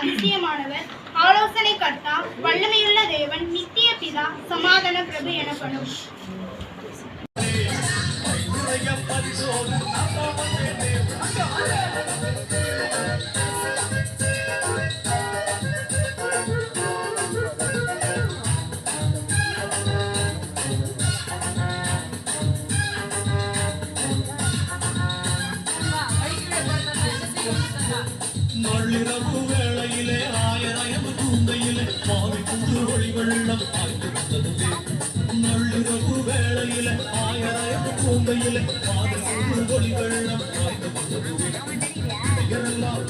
அதிசயமானவர், ஆலோசனை கர்த்தா, வல்லமையுள்ள தேவன், நித்திய பிதா, சமாதான பிரபு எனப்படும். நள்ளிரவு வேளையிலே ஆயிரம் கூந்தையிலே மாறி புது ஒளி வெள்ளம் பாய்ந்து வந்ததுவே. நள்ளிரவு வேளையிலே ஆயிரம் கூந்தையிலே மாறி புது ஒளி வெள்ளம் பாய்ந்து வந்ததுவே. இடையரெல்லாம்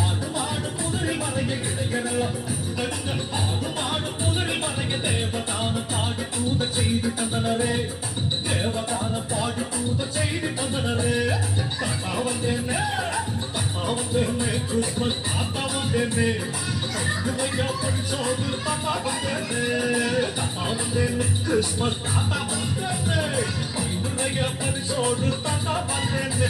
ஆடு மாடு புதறி மறைய இடையரெல்லாம் ஆடு மாடு புதறி மறைய தேவதான பாடி தூத செய்தி தந்தனரே. தேவதான பாடி தூத செய்தி தந்தனரே. தாத்தா வந்தேனே கிறிஸ்மஸ் தாத்தா வந்தேனே. பரிசோது தாத்தா வந்தேனே. கிறிஸ்மஸ் தாத்தா வந்தேனே. பரிசோடு தாத்தா வந்தேனே.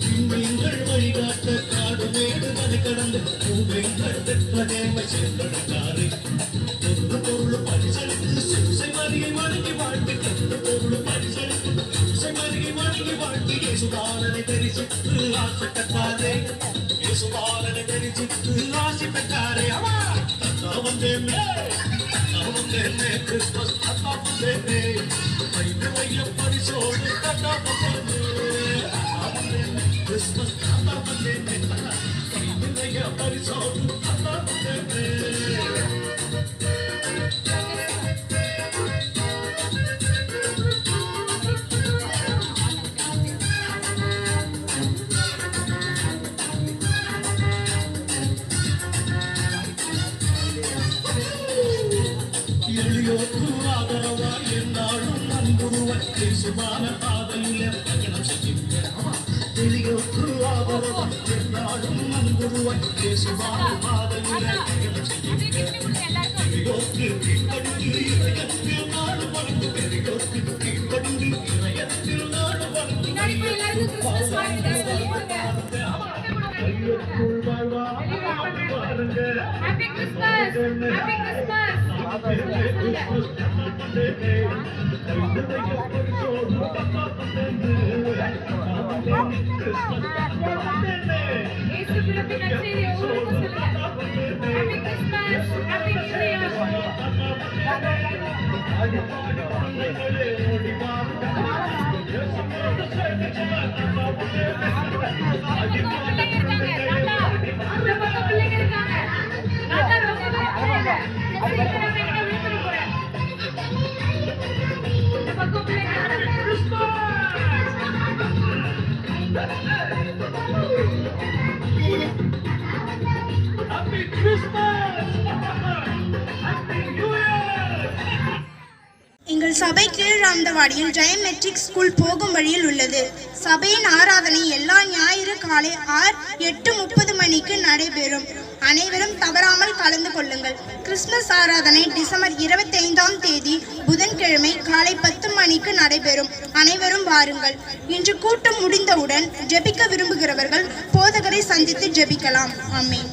நீங்கள் வழிகாட்ட காடு மேடு மலை கடந்து பூவேங்கள் வெப்பதேவ சேர்ந்தடங்காரே. தொன்று பொருள் பரிசளித்து சிறுசை மருகை வணங்கி வாழ்த்து. தொன்று பொருள் பரிசளித்து சிறுசை மருகை வணங்கி வாழ்த்து. இயேசுபாலனை தரிசித்து ஆசை பெற்றாரே. இயேசுபாலனை தரிசித்து ஆசை பெற்றாரே. தாத்தா வந்தேனே. தாத்தா வந்தேனே. கிறிஸ்மஸ் தாத்தா வந்தேனே. பரிசோடு தாத்தா வந்தேனே. Christmas தாத்தா வந்தேனே. பரிசோடு தாத்தா வந்தேனே. எளியோருக்கு ஆதரவாய் என்னாலும் நண்புருவாய் தேசுமான பாதையிலே பயணம் செய்கின்றேன். எளியோருக்கு ஆதரவாய் என்னாலும் நண்புருவாய் தேசுமான பாதையிலே பயணம் செய்கின்றேன். எளியோருக்கு கீழ்ப்படிந்து இதயத்தில் நாடு வளர்ந்து. எளியோருக்கு கீழ்ப்படிந்து இதயத்தில் நாடு வளர்ந்து. கையொக்குள் வாழ்வாங்க பாருங்க. எங்கள் சபை கீழ்ராமந்தவாடியில் ஜெயம் மெட்ரிக் ஸ்கூல் போகும் வழியில் உள்ளது. சபையின் ஆராதனை எல்லா ஞாயிறு காலை 8:30 மணிக்கு நடைபெறும். அனைவரும் தவறாமல் கலந்து கொள்ளுங்கள். கிறிஸ்துமஸ் ஆராதனை டிசம்பர் 25ஆம் தேதி புதன்கிழமை காலை 10 மணிக்கு நடைபெறும். அனைவரும் வாருங்கள். இன்று கூட்டம் முடிந்தவுடன் ஜெபிக்க விரும்புகிறவர்கள் போதகரை சந்தித்து ஜெபிக்கலாம். ஆமென்.